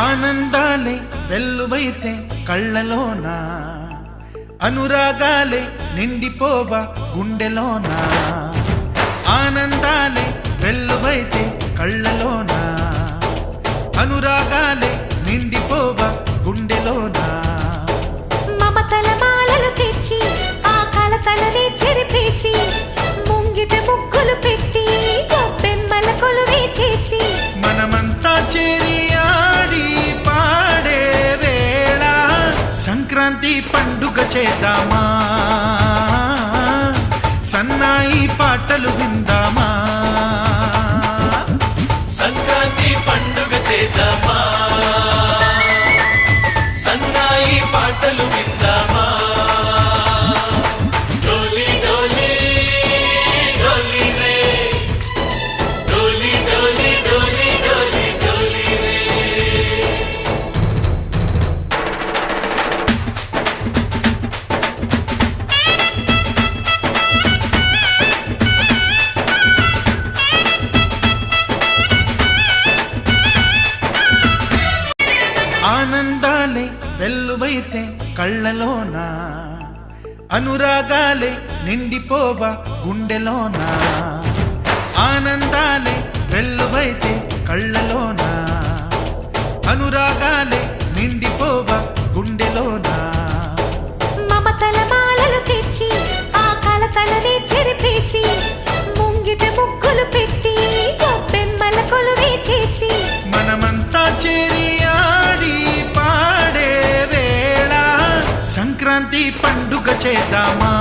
ఆనందాలే వెల్లువైతే కళ్ళలోన, అనురాగాలే నిండిపోవా గుండెలోన. ఆనందాలే వెల్లువైతే కళ్ళలోన, అనురాగాలే నిండిపోవా గుండెలోన. మమతల మాలలు తెచ్చి ఆ కలతలనే చెరిపేసి, ముంగిట ముగ్గులు పెట్టి గొప్పెమ్మల కొలువే చేసి, మనమంతా చేరి ఆడి పాడే వేళ సంక్రాంతి పండుగ చేద్దామా, సన్నాయి పాటలు విందామా. సంక్రాంతి పండుగ చేద్దామా, సన్నాయి పాటలు విందామా. డోలి డోలి డోలి రే, డోలి డోలి డోలి డోలి డోలి రే. ఆనందాలే వెల్లువైతే కళ్ళలోన, అనురాగాలే నిండిపోవా గుండెలోన. ఆనందాలే వెల్లువైతే కళ్ళలోన, అనురాగాలే నిండిపోవా గుండెలోన. మమతల మాలలు తెచ్చి ఆ కలతలనే చెరిపేసి, ముంగిట ముగ్గులు పెట్టి గొప్పెమ్మల కొలువే చేసి, మనమంతా చేరి ఆడి పాడే వేళ సంక్రాంతి పండుగ చేద్దామా,